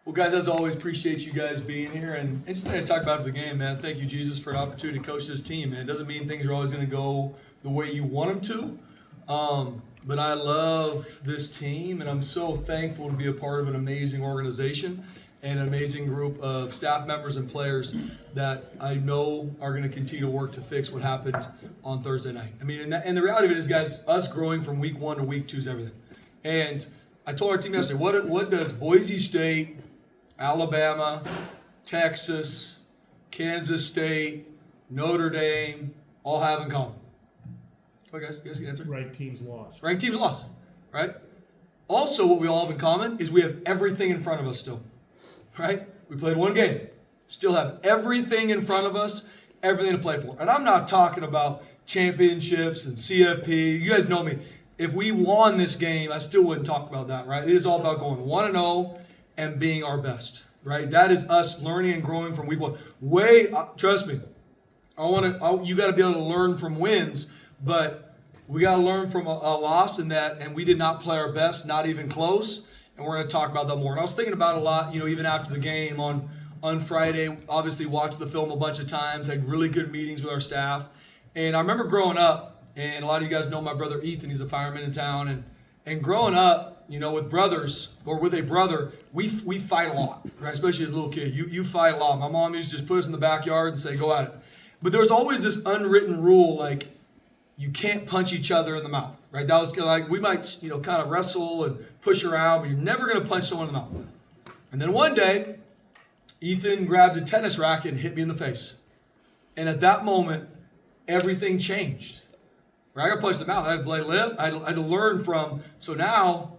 Well, guys, as always, appreciate you guys being here. And just to talk about the game, man. Thank you, Jesus, for an opportunity to coach this team. Man, it doesn't mean things are always going to go the way you want them to. But I love this team, and I'm so thankful to be a part of an amazing organization and an amazing group of staff members and players that I know are going to continue to work to fix what happened on Thursday night. I mean, and the reality of it is, guys, us growing from week 1 to week 2 is everything. And I told our team yesterday, what does Boise State, Alabama, Texas, Kansas State, Notre Dame all have in common? What, guys? You guys can answer? Ranked teams lost. Ranked teams lost, right? Also, what we all have in common is we have everything in front of us still, right? We played one game, still have everything in front of us, everything to play for. And I'm not talking about championships and CFP. You guys know me. If we won this game, I still wouldn't talk about that, right? It is all about going 1-0 and being our best, right? That is us learning and growing from week 1. Trust me, you got to be able to learn from wins, but we got to learn from a loss in that, and we did not play our best, not even close, and we're going to talk about that more. And I was thinking about it a lot, even after the game on Friday, obviously watched the film a bunch of times, had really good meetings with our staff, and I remember growing up, and a lot of you guys know my brother Ethan, he's a fireman in town, and growing up, with brothers or with a brother, we fight a lot, right? Especially as a little kid. You fight a lot. My mom used to just put us in the backyard and say, go at it. But there was always this unwritten rule, like, you can't punch each other in the mouth, right? That was kind of like, we might, kind of wrestle and push around, but you're never going to punch someone in the mouth. And then one day, Ethan grabbed a tennis racket and hit me in the face. And at that moment, everything changed. Right? I got punched in the mouth. I had a bloody lip. I had to learn from. So now,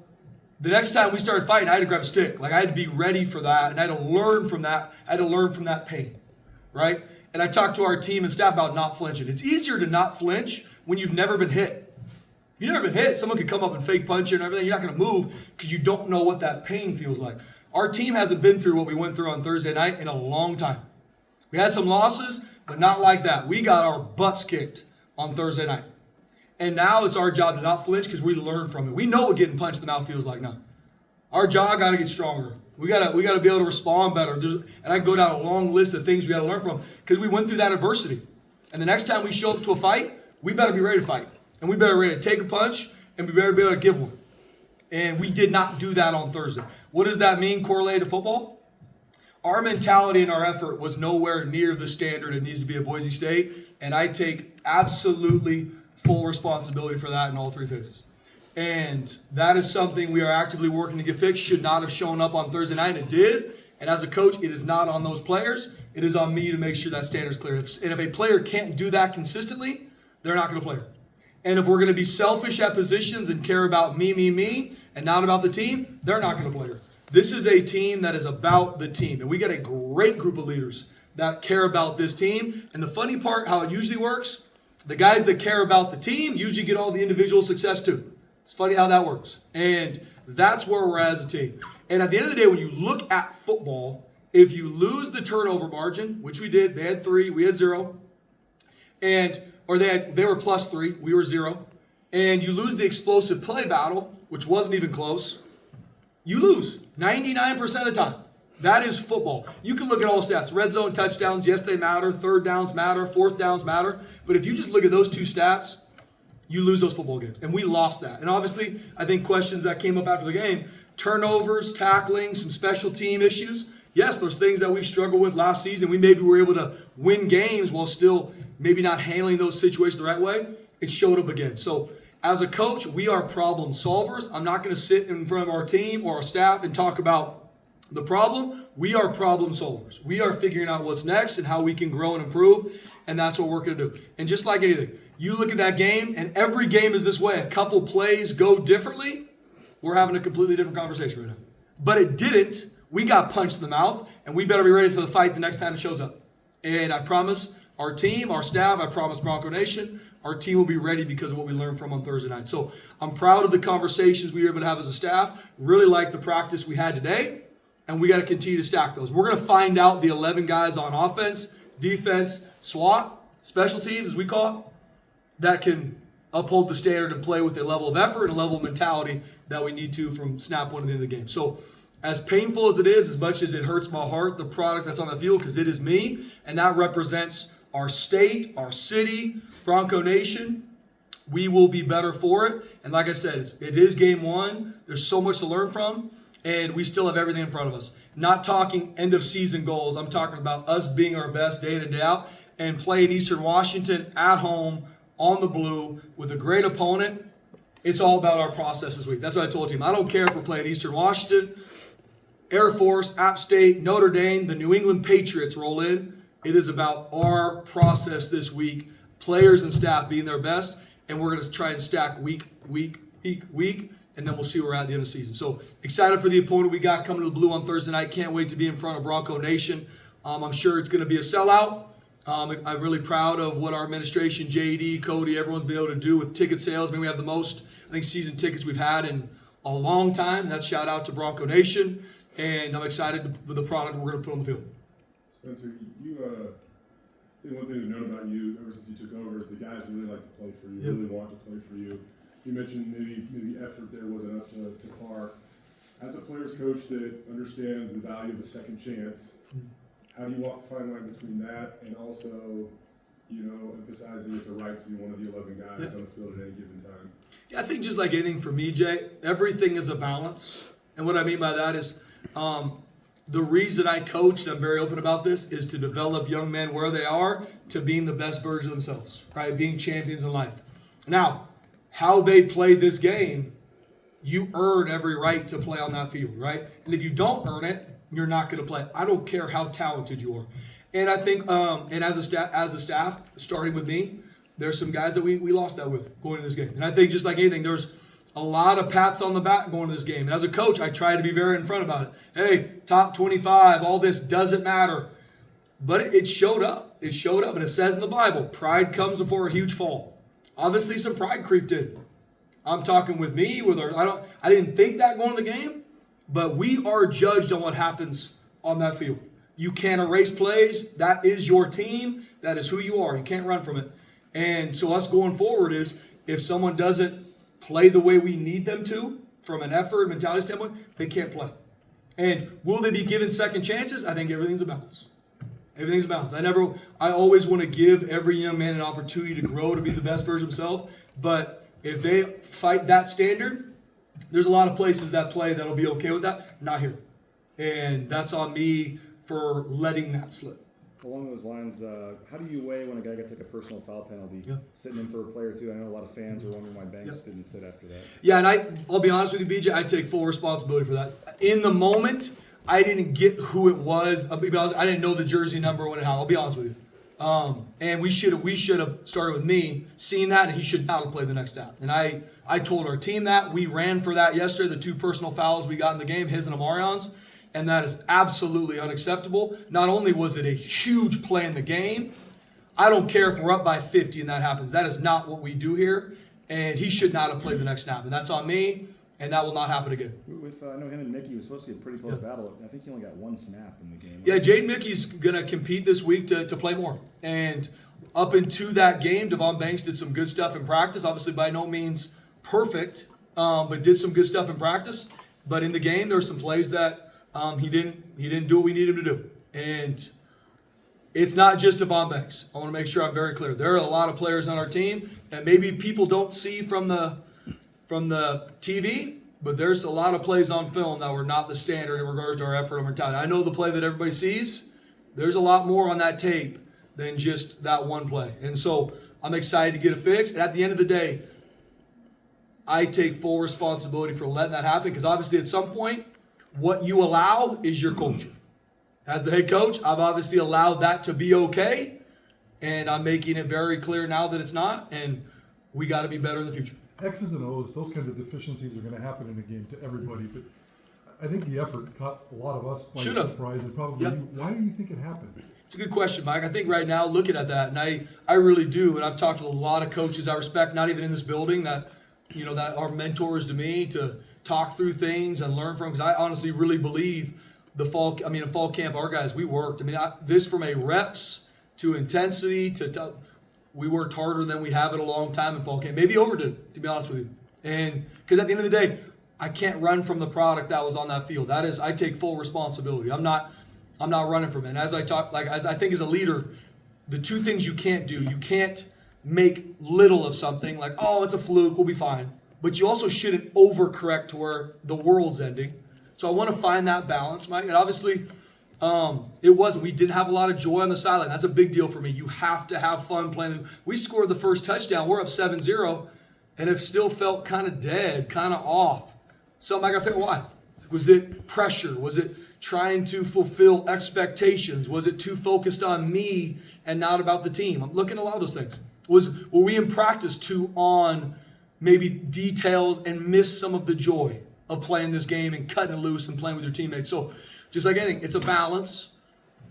the next time we started fighting, I had to grab a stick. Like, I had to be ready for that, and I had to learn from that. I had to learn from that pain, right? And I talked to our team and staff about not flinching. It's easier to not flinch when you've never been hit. If you've never been hit, someone could come up and fake punch you and everything. You're not going to move because you don't know what that pain feels like. Our team hasn't been through what we went through on Thursday night in a long time. We had some losses, but not like that. We got our butts kicked on Thursday night. And now it's our job to not flinch because we learn from it. We know what getting punched in the mouth feels like now. Our jaw got to get stronger. We got to be able to respond better. And I go down a long list of things we got to learn from because we went through that adversity. And the next time we show up to a fight, we better be ready to fight. And we better be ready to take a punch, and we better be able to give one. And we did not do that on Thursday. What does that mean correlated to football? Our mentality and our effort was nowhere near the standard it needs to be at Boise State. And I take absolutely full responsibility for that in all 3 phases. And that is something we are actively working to get fixed. Should not have shown up on Thursday night. It did. And as a coach, it is not on those players. It is on me to make sure that standard is clear. And if a player can't do that consistently, they're not going to play. And if we're going to be selfish at positions and care about me, and not about the team, they're not going to play. This is a team that is about the team. And we got a great group of leaders that care about this team. And the funny part, how it usually works, the guys that care about the team usually get all the individual success too. It's funny how that works. And that's where we're at as a team. And at the end of the day, when you look at football, if you lose the turnover margin, which we did, they had 3, we had 0, they were +3, we were 0, and you lose the explosive play battle, which wasn't even close, you lose 99% of the time. That is football. You can look at all the stats. Red zone touchdowns, yes, they matter. 3rd downs matter. 4th downs matter. But if you just look at those 2 stats, you lose those football games. And we lost that. And obviously, I think questions that came up after the game, turnovers, tackling, some special team issues. Yes, there's things that we struggled with last season. We maybe were able to win games while still maybe not handling those situations the right way. It showed up again. So as a coach, we are problem solvers. I'm not going to sit in front of our team or our staff and talk about the problem. We are problem solvers. We are figuring out what's next and how we can grow and improve, and that's what we're going to do. And just like anything, you look at that game, and every game is this way. A couple plays go differently. We're having a completely different conversation right now. But it didn't. We got punched in the mouth, and we better be ready for the fight the next time it shows up. And I promise our team, our staff, I promise Bronco Nation, our team will be ready because of what we learned from on Thursday night. So I'm proud of the conversations we were able to have as a staff. Really like the practice we had today. And we got to continue to stack those. We're going to find out the 11 guys on offense, defense, SWAT, special teams, as we call it, that can uphold the standard and play with a level of effort and a level of mentality that we need to from snap 1 to the end of the game. So as painful as it is, as much as it hurts my heart, the product that's on the field, because it is me, and that represents our state, our city, Bronco Nation. We will be better for it. And like I said, it is game one. There's so much to learn from, and we still have everything in front of us. Not talking end of season goals. I'm talking about us being our best day in and day out and playing Eastern Washington at home on the blue with a great opponent. It's all about our process this week. That's what I told the team. I don't care if we're playing Eastern Washington, Air Force, App State, Notre Dame, the New England Patriots roll in. It is about our process this week, players and staff being their best, and we're going to try and stack week, and then we'll see where we're at the end of the season. So excited for the opponent we got coming to the Blue on Thursday night. Can't wait to be in front of Bronco Nation. I'm sure it's going to be a sellout. I'm really proud of what our administration, JD, Cody, everyone's been able to do with ticket sales. I mean, we have the most, I think, season tickets we've had in a long time. That's shout out to Bronco Nation. And I'm excited with the product we're going to put on the field. Spencer, I think one thing we've known about you ever since you took over is the guys really like to play for you, really want to play for you. You mentioned maybe effort there wasn't up to par. As a player's coach that understands the value of a second chance, how do you walk the fine line between that and also, emphasizing it's a right to be one of the 11 guys on the field at any given time? Yeah, I think just like anything for me, Jay, everything is a balance. And what I mean by that is the reason I coach, and I'm very open about this, is to develop young men where they are to being the best version of themselves, right? Being champions in life. Now, how they play this game, you earn every right to play on that field, right? And if you don't earn it, you're not going to play. I don't care how talented you are. And I think, and as a staff, starting with me, there's some guys that we lost that with going into this game. And I think just like anything, there's a lot of pats on the back going to this game. And as a coach, I try to be very in front about it. Hey, top 25, all this doesn't matter. But it showed up. It showed up. And it says in the Bible, pride comes before a huge fall. Obviously, some pride creeped in. I'm talking with me, I didn't think that going to the game, but we are judged on what happens on that field. You can't erase plays. That is your team. That is who you are. You can't run from it. And so us going forward is if someone doesn't play the way we need them to from an effort and mentality standpoint, they can't play. And will they be given second chances? I think everything's a balance. Everything's a balance. I always want to give every young man an opportunity to grow, to be the best version of himself. But if they fight that standard, there's a lot of places that play that'll be okay with that. Not here. And that's on me for letting that slip. Along those lines, how do you weigh when a guy gets like a personal foul penalty, sitting in for a player too? I know a lot of fans are wondering why Banks didn't sit after that. Yeah, and I'll be honest with you, BJ, I take full responsibility for that. In the moment, I didn't get who it was. I'll be honest, I didn't know the jersey number when it happened. I'll be honest with you. And we should have started with me seeing that, and he should not have played the next down. And I told our team that. We ran for that yesterday, the 2 personal fouls we got in the game, his and Amarion's. And that is absolutely unacceptable. Not only was it a huge play in the game, I don't care if we're up by 50 and that happens. That is not what we do here. And he should not have played the next snap. And that's on me, and that will not happen again. I know him and Mickey was supposed to be a pretty close battle. I think he only got 1 snap in the game. Yeah, Jade Mickey's going to compete this week to play more. And up into that game, Devon Banks did some good stuff in practice. Obviously, by no means perfect, but did some good stuff in practice. But in the game, there were some plays that he didn't do what we need him to do. And it's not just Devon Banks. I want to make sure I'm very clear. There are a lot of players on our team, and maybe people don't see from the TV, but there's a lot of plays on film that were not the standard in regards to our effort and mentality. I know the play that everybody sees. There's a lot more on that tape than just that one play. And so I'm excited to get it fixed. At the end of the day, I take full responsibility for letting that happen because obviously at some point, what you allow is your culture. As the head coach, I've obviously allowed that to be okay, and I'm making it very clear now that it's not, and we got to be better in the future. X's and O's, those kinds of deficiencies are going to happen in a game to everybody, but I think the effort caught a lot of us by surprise, and probably you. Why do you think it happened? It's a good question, Mike. I think right now, looking at that, and I really do, and I've talked to a lot of coaches I respect, not even in this building, that are mentors to me to talk through things and learn from, because I honestly really believe in fall camp, our guys, we worked. This from a reps to intensity to we worked harder than we have in a long time in fall camp. Maybe overdid it, to be honest with you. And because at the end of the day, I can't run from the product that was on that field. That is, I take full responsibility. I'm not running from it. And as I think as a leader, the two things you can't do, you can't make little of something like, oh, it's a fluke, we'll be fine. But you also shouldn't overcorrect to where the world's ending. So I want to find that balance, Mike. And obviously, we didn't have a lot of joy on the sideline. That's a big deal for me. You have to have fun playing. We scored the first touchdown. We're up 7-0, and it still felt kind of dead, kind of off. So I got to figure why. Was it pressure? Was it trying to fulfill expectations? Was it too focused on me and not about the team? I'm looking at a lot of those things. Were we in practice too on maybe details and miss some of the joy of playing this game and cutting it loose and playing with your teammates? So just like anything, it's a balance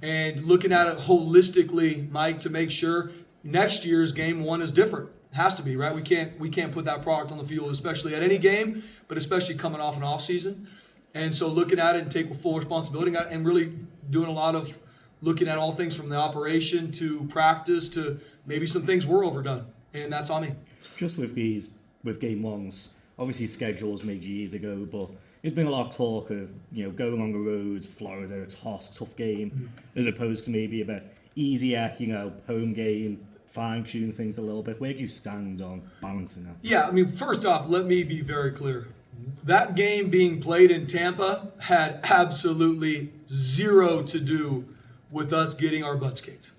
and looking at it holistically, Mike, to make sure next year's game one is different. It has to be, right? We can't put that product on the field, especially at any game, but especially coming off an off season. And so looking at it and take full responsibility and really doing a lot of looking at all things from the operation to practice to maybe some things were overdone. And that's on me. Just with game ones, obviously schedules made years ago, but there's been a lot of talk of, going on the road, Florida, it's hot, tough game, as opposed to maybe a bit easier, home game, fine-tune things a little bit. Where do you stand on balancing that? Yeah, first off, let me be very clear. That game being played in Tampa had absolutely zero to do with us getting our butts kicked.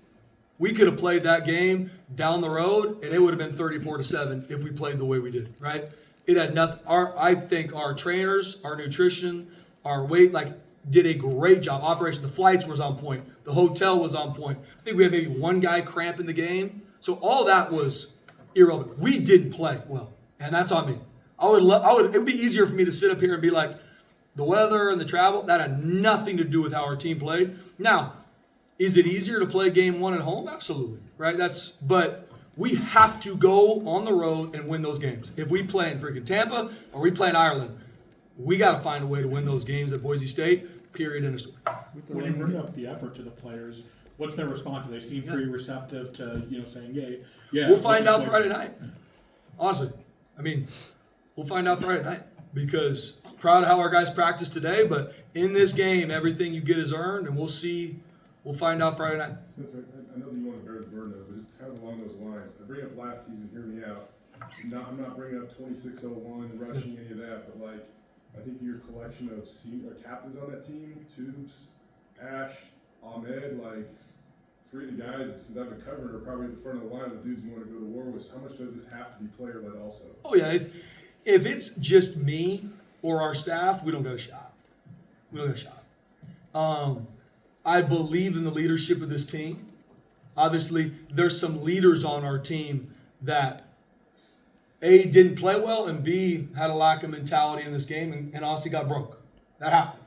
We could have played that game down the road, and it would have been 34-7 if we played the way we did, right? It had nothing. I think our trainers, our nutrition, our weight, did a great job. Operation, the flights was on point. The hotel was on point. I think we had maybe one guy cramp in the game. So all that was irrelevant. We didn't play well, and that's on me. It would be easier for me to sit up here and be like, the weather and the travel, that had nothing to do with how our team played. Now, is it easier to play game one at home? Absolutely, right? But we have to go on the road and win those games. If we play in freaking Tampa or we play in Ireland, we got to find a way to win those games at Boise State, period, end of story. When you bring up the effort to the players, what's their response? Do they seem pretty receptive to, saying, yeah. We'll find out Friday night. Honestly. We'll find out Friday night because I'm proud of how our guys practiced today, but in this game, everything you get is earned, and we'll see. We'll find out Friday night. Spencer, I know that you want to bear the burden of it, but just kind of along those lines. I bring up last season, hear me out. I'm not bringing up 2601, rushing any of that, but I think your collection of senior captains on that team, Tubes, Ash, Ahmed, three of the guys since I've been covering are probably at the front of the line of the dudes you want to go to war with. How much does this have to be player-led also? Oh, yeah. If it's just me or our staff, we don't get a shot. I believe in the leadership of this team. Obviously, there's some leaders on our team that, A, didn't play well, and B, had a lack of mentality in this game and honestly got broke. That happened.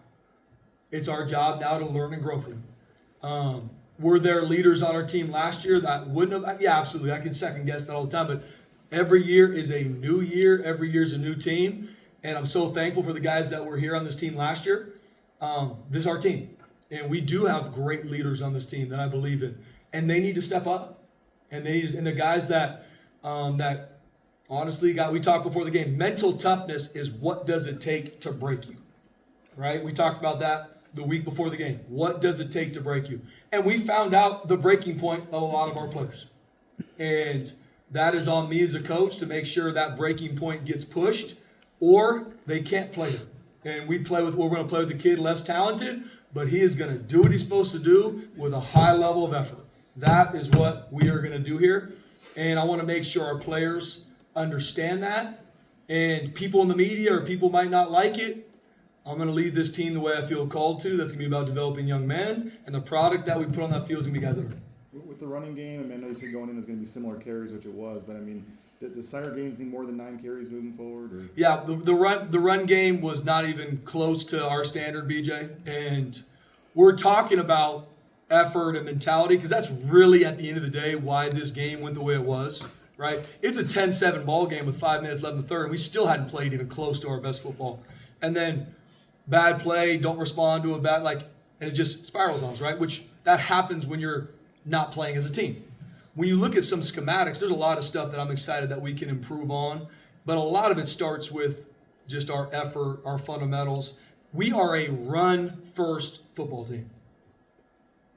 It's our job now to learn and grow from it. Were there leaders on our team last year that wouldn't have? Yeah, absolutely. I can second guess that all the time, but every year is a new year. Every year is a new team, and I'm so thankful for the guys that were here on this team last year. This is our team, and we do have great leaders on this team that I believe in, and they need to step up. And the guys that honestly we talked before the game. Mental toughness is what does it take to break you, right? We talked about that the week before the game. What does it take to break you? And we found out the breaking point of a lot of our players. And that is on me as a coach to make sure that breaking point gets pushed or they can't play it. And we're going to play with the kid less talented, but he is going to do what he's supposed to do with a high level of effort. That is what we are going to do here. And I want to make sure our players understand that. And people in the media or people might not like it. I'm going to lead this team the way I feel called to. That's going to be about developing young men. And the product that we put on that field is going to be guys that are. With the running game, I know you said going in is going to be similar carries, which it was, but the Cider games need more than 9 carries moving forward? Or? Yeah, the run game was not even close to our standard, BJ. And we're talking about effort and mentality because that's really, at the end of the day, why this game went the way it was, right? It's a 10-7 ball game with 5 minutes left in the third, and we still hadn't played even close to our best football. And then bad play, don't respond to a bad, and it just spirals on us, right? Which that happens when you're not playing as a team. When you look at some schematics, there's a lot of stuff that I'm excited that we can improve on, but a lot of it starts with just our effort, our fundamentals. We are a run-first football team.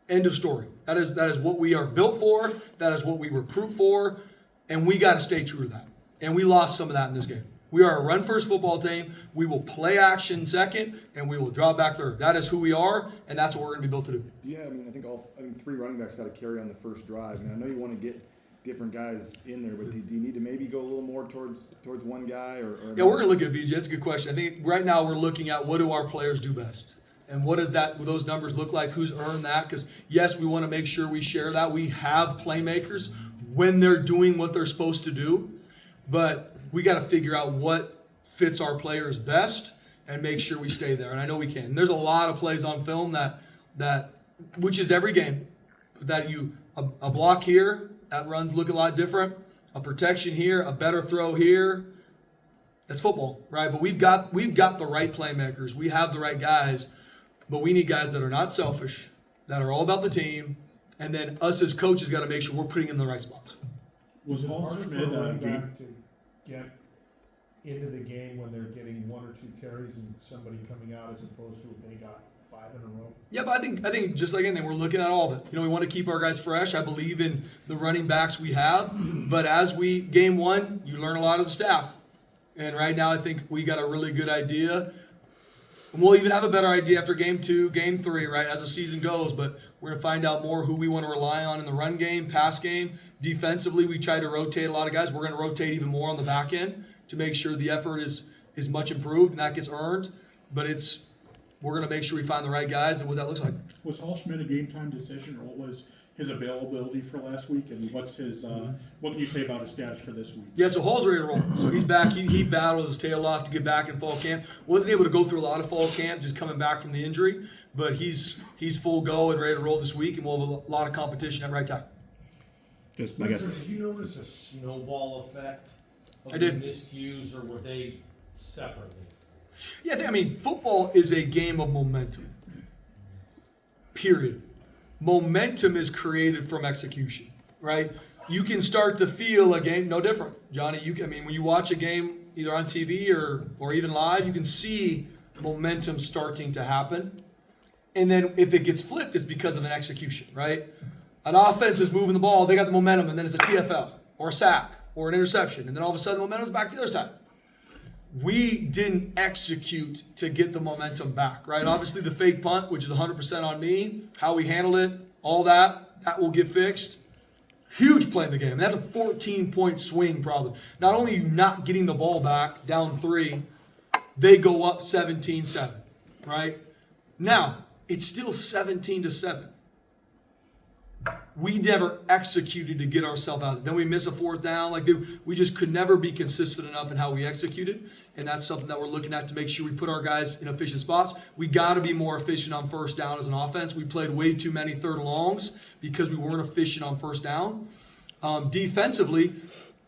End of story. That is what we are built for. That is what we recruit for. And we got to stay true to that. And we lost some of that in this game. We are a run-first football team. We will play action second, and we will draw back third. That is who we are, and that's what we're going to be built to do. Yeah, I think 3 running backs got to carry on the first drive. And I know you want to get different guys in there, but do you need to maybe go a little more towards one guy? Or yeah, we're going to look at it, VJ. That's a good question. I think right now we're looking at what do our players do best. And what does those numbers look like? Who's earned that? Because, yes, we want to make sure we share that. We have playmakers when they're doing what they're supposed to do. But we got to figure out what fits our players best and make sure we stay there. And I know we can. And there's a lot of plays on film that which is every game, that a block here, that runs look a lot different. A protection here, a better throw here. That's football, right? But we've got the right playmakers. We have the right guys. But we need guys that are not selfish, that are all about the team, and then us as coaches got to make sure we're putting in the right spots. Was Hall harder for Schmidt a running game? back to get into the game when they're getting 1 or 2 carries and somebody coming out as opposed to if they got 5 in a row? Yeah, but I think just like anything, we're looking at all of it. We want to keep our guys fresh. I believe in the running backs we have, but as game 1, you learn a lot as a staff, and right now I think we got a really good idea. And we'll even have a better idea after game 2, game 3, right, as the season goes. But we're going to find out more who we want to rely on in the run game, pass game. Defensively, we try to rotate a lot of guys. We're going to rotate even more on the back end to make sure the effort is much improved and that gets earned. But we're going to make sure we find the right guys and what that looks like. Was Hall Schmidt a game time decision, or what was his availability for last week, and what's his? What can you say about his status for this week? Yeah, so Hall's ready to roll. So he's back. He battled his tail off to get back in fall camp. Wasn't able to go through a lot of fall camp, just coming back from the injury. But he's full go and ready to roll this week, and we'll have a lot of competition at right time. Just, I guess. Did you notice a snowball effect of I the did. miscues, or were they separately? Yeah, football is a game of momentum. Period. Momentum is created from execution, right? You can start to feel a game no different. Johnny, when you watch a game either on TV or even live, you can see momentum starting to happen. And then if it gets flipped, it's because of an execution, right? An offense is moving the ball, they got the momentum, and then it's a TFL or a sack or an interception. And then all of a sudden, the momentum's back to the other side. We didn't execute to get the momentum back, right? Obviously, the fake punt, which is 100% on me, how we handled it, all that will get fixed. Huge play in the game. And that's a 14-point swing, probably. Not only are you not getting the ball back, down 3, they go up 17-7, right? Now, it's still 17-7. We never executed to get ourselves out. Then we miss a 4th down. We just could never be consistent enough in how we executed. And that's something that we're looking at to make sure we put our guys in efficient spots. We got to be more efficient on 1st down as an offense. We played way too many 3rd and longs because we weren't efficient on 1st down. Defensively,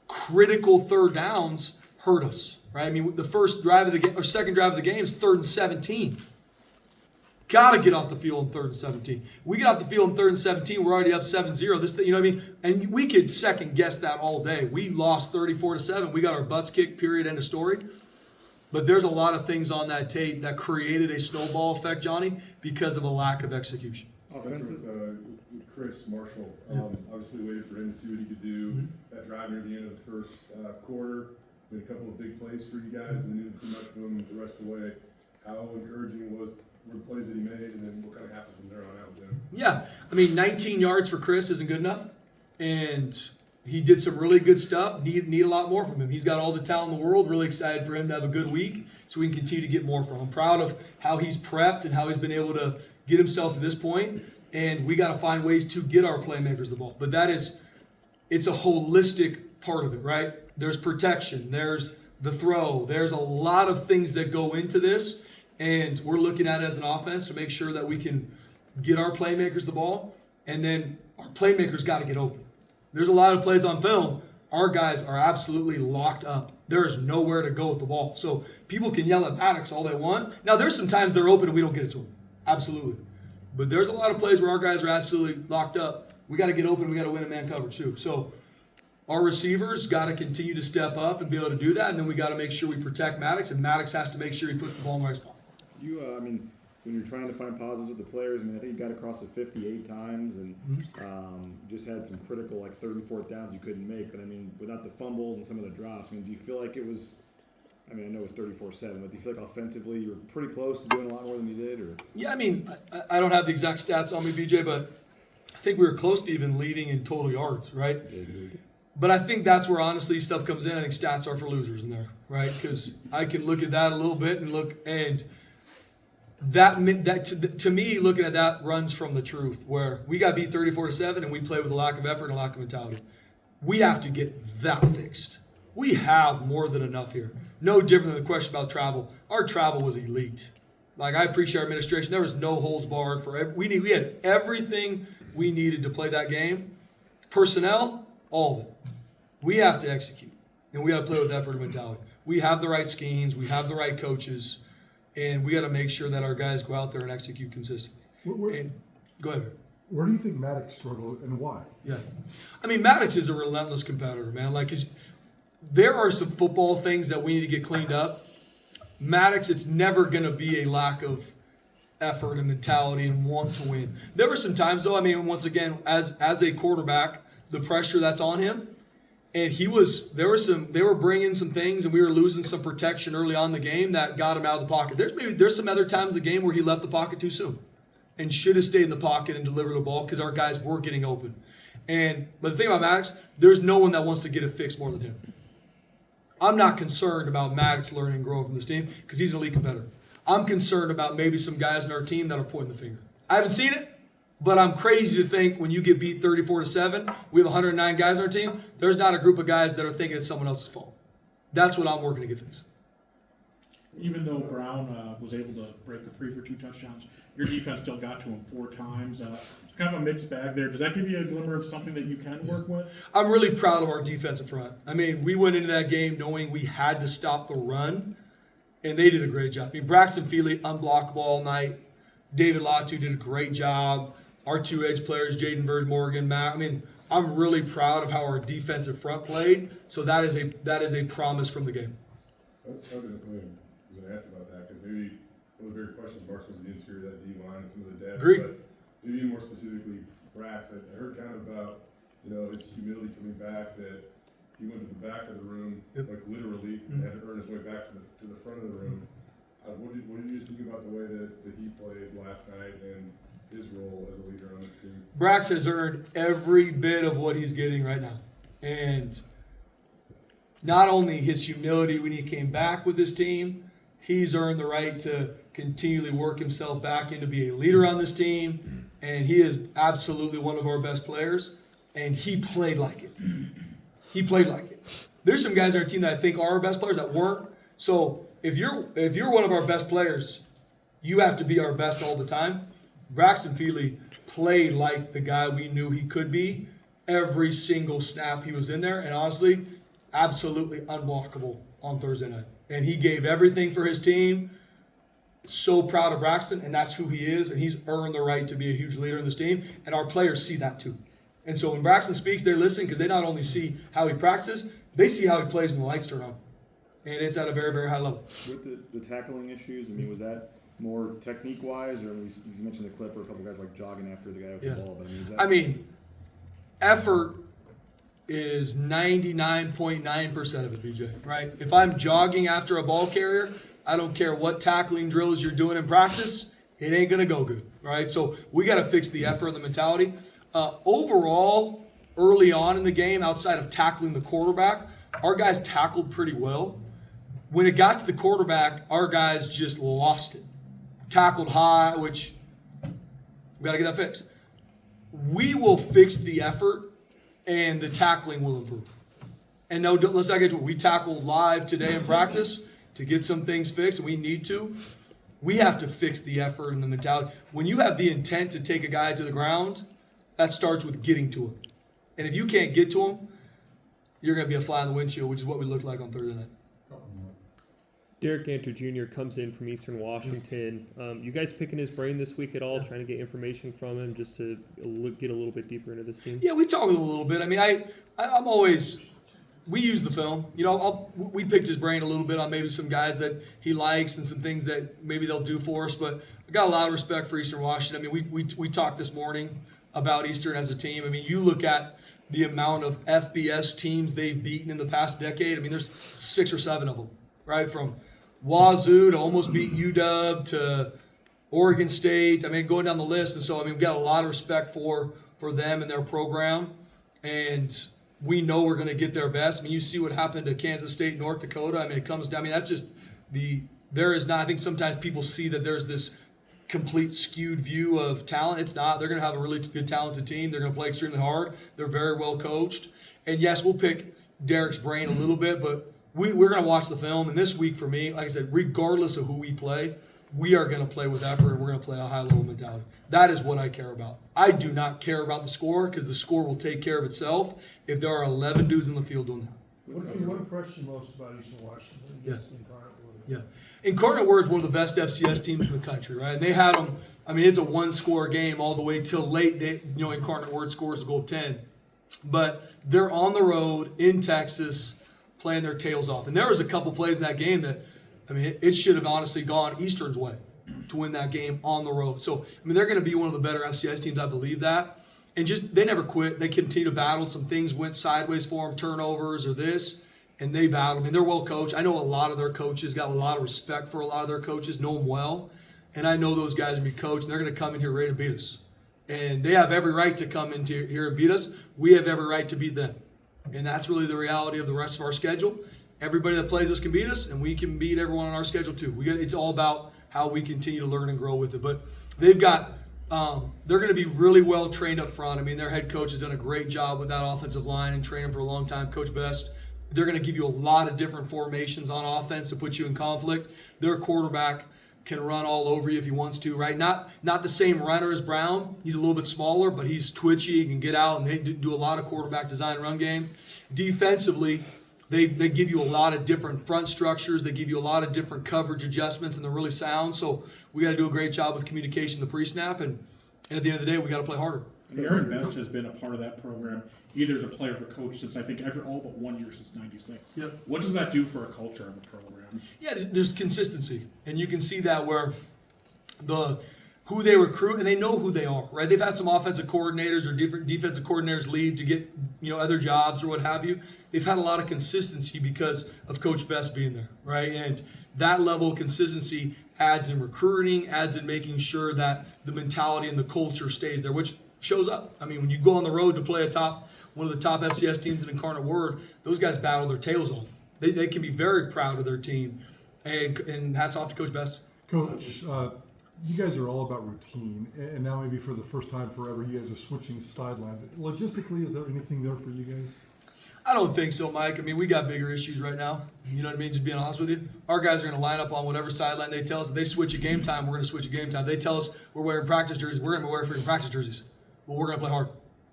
critical 3rd downs hurt us, right? The first drive of the game or second drive of the game is 3rd and 17. Got to get off the field in 3rd and 17. We get off the field in 3rd and 17, we're already up 7-0. This thing, you know what I mean? And we could second guess that all day. We lost 34-7. We got our butts kicked, period, end of story. But there's a lot of things on that tape that created a snowball effect, Johnny, because of a lack of execution. Offensive. With Chris Marshall, obviously waited for him to see what he could do. That drive near the end of the first quarter, made a couple of big plays for you guys, and didn't see much of him the rest of the way. How encouraging were the plays that he made, and then what kind of happened from there on out with him? Yeah, 19 yards for Chris isn't good enough, and he did some really good stuff. Need a lot more from him. He's got all the talent in the world. Really excited for him to have a good week so we can continue to get more from him. I'm proud of how he's prepped and how he's been able to get himself to this point, and we got to find ways to get our playmakers the ball. But it's a holistic part of it, right? There's protection. There's the throw. There's a lot of things that go into this. And we're looking at it as an offense to make sure that we can get our playmakers the ball, and then our playmakers got to get open. There's a lot of plays on film. Our guys are absolutely locked up. There is nowhere to go with the ball. So people can yell at Maddox all they want. Now, there's some times they're open and we don't get it to them. Absolutely. But there's a lot of plays where our guys are absolutely locked up. We got to get open. We got to win a man coverage too. So Our receivers got to continue to step up and be able to do that, and then we got to make sure we protect Maddox, and Maddox has to make sure he puts the ball in the right spot. I mean, when you're trying to find positives with the players, I mean, I think you got across it 58 times and just had some critical, like, 3rd and 4th downs you couldn't make. But, I mean, without the fumbles and some of the drops, I mean, do you feel like it was – I mean, I know it was 34-7, but do you feel like offensively you were pretty close to doing a lot more than you did? Or Yeah, I mean, I don't have the exact stats on me, BJ, but I think we were close to even leading in total yards, right? But I think that's where, honestly, stuff comes in. I think stats are for losers in there, right? Because I can look at that a little bit and that to me, looking at that runs from the truth, where we got beat 34-7 and we play with a lack of effort and a lack of mentality. We have to get that fixed. We have more than enough here. No different than the question about travel. Our travel was elite. Like, I appreciate our administration. There was no holds barred for we had everything we needed to play that game. Personnel, all of it. We have to execute, and we got to play with effort and mentality. We have the right schemes, we have the right coaches, and we got to make sure that our guys go out there and execute consistently. Go ahead. Where do you think Maddox struggled and why? Yeah, I mean, Maddox is a relentless competitor, man. Like, there are some football things that we need to get cleaned up. Maddox, it's never going to be a lack of effort and mentality and want to win. There were some times, though, I mean, once again, as a quarterback, the pressure that's on him, and they were bringing some things, and we were losing some protection early on in the game that got him out of the pocket. There's some other times in the game where he left the pocket too soon and should have stayed in the pocket and delivered the ball because our guys were getting open. But the thing about Maddox, there's no one that wants to get it fixed more than him. I'm not concerned about Maddox learning and growing from this team because he's an elite competitor. I'm concerned about maybe some guys in our team that are pointing the finger. I haven't seen it, but I'm crazy to think when you get beat 34-7, we have 109 guys on our team, there's not a group of guys that are thinking it's someone else's fault. That's what I'm working to get fixed. Even though Brown was able to break a free for 2 touchdowns, your defense still got to him 4 times. Kind of a mixed bag there. Does that give you a glimmer of something that you can work with? I'm really proud of our defensive front. I mean, we went into that game knowing we had to stop the run, and they did a great job. I mean, Braxton Feely, unblockable all night. David Latu did a great job. Our 2 edge players, Jaden Verge, Morgan, Matt. I mean, I'm really proud of how our defensive front played. So that is a promise from the game. I was going to ask about that because maybe one of the bigger questions marks was the interior of that D line and some of the depth. Agreed. But maybe more specifically, Brax. I heard kind of about his humility coming back, that he went to the back of the room, like literally, and had to earn his way back to the front of the room. What did you just think about the way that he played last night and his role as a leader on this team? Brax has earned every bit of what he's getting right now. And not only his humility when he came back with this team, he's earned the right to continually work himself back into being a leader on this team. And he is absolutely one of our best players. And he played like it. He played like it. There's some guys on our team that I think are our best players that weren't. So if you're one of our best players, you have to be our best all the time. Braxton Feely played like the guy we knew he could be every single snap he was in there, and honestly, absolutely unblockable on Thursday night. And he gave everything for his team. So proud of Braxton, and that's who he is, and he's earned the right to be a huge leader in this team, and our players see that too. And so when Braxton speaks, they listen because they not only see how he practices, they see how he plays when the lights turn on. And it's at a very, very high level. With the tackling issues, I mean, was that more technique-wise, or you mentioned the clip where a couple guys like jogging after the guy with the ball? But I mean, Effort is 99.9% of it, BJ, right? If I'm jogging after a ball carrier, I don't care what tackling drills you're doing in practice, it ain't going to go good, right? So we got to fix the effort and the mentality. Overall, early on in the game, outside of tackling the quarterback, our guys tackled pretty well. When it got to the quarterback, our guys just lost it. Tackled high, which we got to get that fixed. We will fix the effort, and the tackling will improve. And no, let's not get to it. We tackled live today in practice to get some things fixed, and we need to. We have to fix the effort and the mentality. When you have the intent to take a guy to the ground, that starts with getting to him. And if you can't get to him, you're going to be a fly in the windshield, which is what we looked like on Thursday night. Derek Ganter Jr. comes in from Eastern Washington. You guys picking his brain this week at all, trying to get information from him just to get a little bit deeper into this team? Yeah, we talk with him a little bit. I mean, I'm always, we use the film. You know, we picked his brain a little bit on maybe some guys that he likes and some things that maybe they'll do for us. But I got a lot of respect for Eastern Washington. I mean, we talked this morning about Eastern as a team. I mean, you look at the amount of FBS teams they've beaten in the past decade. I mean, there's 6 or 7 of them, right? From Wazoo to almost beat UW to Oregon State. I mean, going down the list. And so, I mean, we've got a lot of respect for them and their program. And we know we're going to get their best. I mean, you see what happened to Kansas State, North Dakota. I mean, it comes down. I mean, that's just there is not, I think sometimes people see that there's this complete skewed view of talent. It's not. They're going to have a really good, talented team. They're going to play extremely hard. They're very well coached. And yes, we'll pick Derek's brain a little bit, but we're going to watch the film. And this week for me, like I said, regardless of who we play, we are going to play with effort and we're going to play a high-level mentality. That is what I care about. I do not care about the score because the score will take care of itself if there are 11 dudes in the field doing that. What impressed you most about Eastern Washington against Incarnate Word? Yeah. Incarnate Word is one of the best FCS teams in the country, right? And they had them, I mean, it's a one-score game all the way till late. Incarnate Word scores a goal 10. But they're on the road in Texas playing their tails off. And there was a couple plays in that game that, I mean, it should have honestly gone Eastern's way to win that game on the road. So, I mean, they're going to be one of the better FCS teams, I believe that. And just, they never quit. They continue to battle. Some things went sideways for them, turnovers or this, and they battled. I mean, they're well coached. I know a lot of their coaches, got a lot of respect for a lot of their coaches, know them well. And I know those guys will be coached, and they're going to come in here ready to beat us. And they have every right to come into here and beat us. We have every right to beat them. And that's really the reality of the rest of our schedule. Everybody that plays us can beat us, and we can beat everyone on our schedule too. It's all about how we continue to learn and grow with it. But they've got, they're going to be really well trained up front. I mean, their head coach has done a great job with that offensive line and training for a long time, Coach Best. They're going to give you a lot of different formations on offense to put you in conflict. Their quarterback can run all over you if he wants to, right? Not the same runner as Brown. He's a little bit smaller, but he's twitchy. He can get out, and they do a lot of quarterback design run game. Defensively, they give you a lot of different front structures. They give you a lot of different coverage adjustments, and they're really sound. So we got to do a great job with communication the pre-snap, and at the end of the day, we got to play harder. Aaron Best has been a part of that program, either as a player or a coach, since I think all but 1 year since '96. Yep. What does that do for a culture of a program? Yeah, there's consistency, and you can see that where who they recruit, and they know who they are, right? They've had some offensive coordinators or different defensive coordinators leave to get other jobs or what have you. They've had a lot of consistency because of Coach Best being there, right? And that level of consistency adds in recruiting, adds in making sure that the mentality and the culture stays there, which shows up. I mean, when you go on the road to play one of the top FCS teams in Incarnate Word, those guys battle their tails off. They can be very proud of their team, and hats off to Coach Best. Coach, you guys are all about routine, and now maybe for the first time forever, you guys are switching sidelines. Logistically, is there anything there for you guys? I don't think so, Mike. I mean, we got bigger issues right now. You know what I mean? Just being honest with you. Our guys are going to line up on whatever sideline they tell us. If they switch at game time, we're going to switch at game time. If they tell us we're wearing practice jerseys, we're going to be wearing freaking practice jerseys. But we're going to play hard.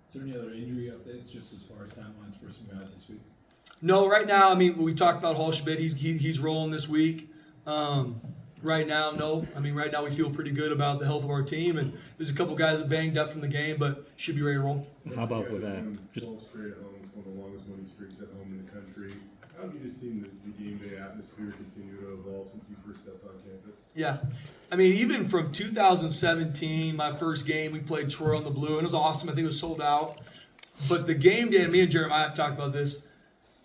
Is there any other injury updates just as far as timelines for some guys this week? No, right now, I mean, we talked about Holschmidt. He's rolling this week. Right now, no. I mean, right now we feel pretty good about the health of our team, and there's a couple guys that banged up from the game, but should be ready to roll. How about with that? 12 straight at home. It's one of the longest winning streaks at home in the country. How have you just seen the game day atmosphere continue to evolve since you first stepped on campus? Yeah. I mean, even from 2017, my first game, we played Troy on the Blue, and it was awesome. I think it was sold out. But the game day, and me and Jeremiah have talked about this,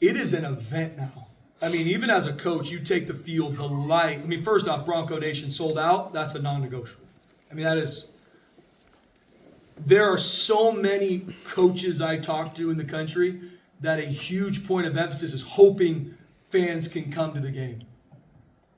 it is an event now. I mean, even as a coach, you take the field, the light. I mean, first off, Bronco Nation sold out. That's a non-negotiable. I mean, that is. There are so many coaches I talk to in the country that a huge point of emphasis is hoping fans can come to the game.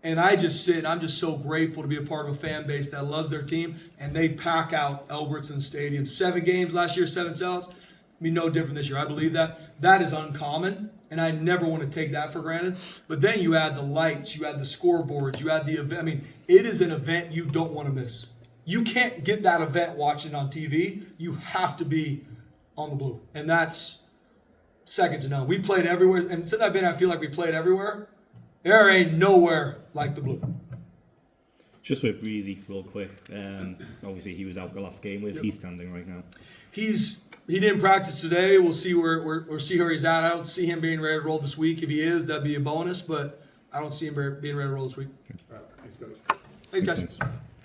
And I just sit, and I'm just so grateful to be a part of a fan base that loves their team, and they pack out Albertson Stadium. 7 games last year, 7 sellouts. I mean, no different this year. I believe that. That is uncommon, and I never want to take that for granted. But then you add the lights, you add the scoreboards, you add the event. I mean, it is an event you don't want to miss. You can't get that event watching on TV. You have to be on the Blue, and that's second to none. We played everywhere, and since I've been, I feel like we played everywhere. There ain't nowhere like the blue. Just with Breezy, real quick. Obviously, he was out the last game. Where's he standing right now? He didn't practice today. We'll see where he's at. I don't see him being ready to roll this week. If he is, that'd be a bonus. But I don't see him being ready to roll this week. All right, thanks, Coach. Thanks, guys. Thanks.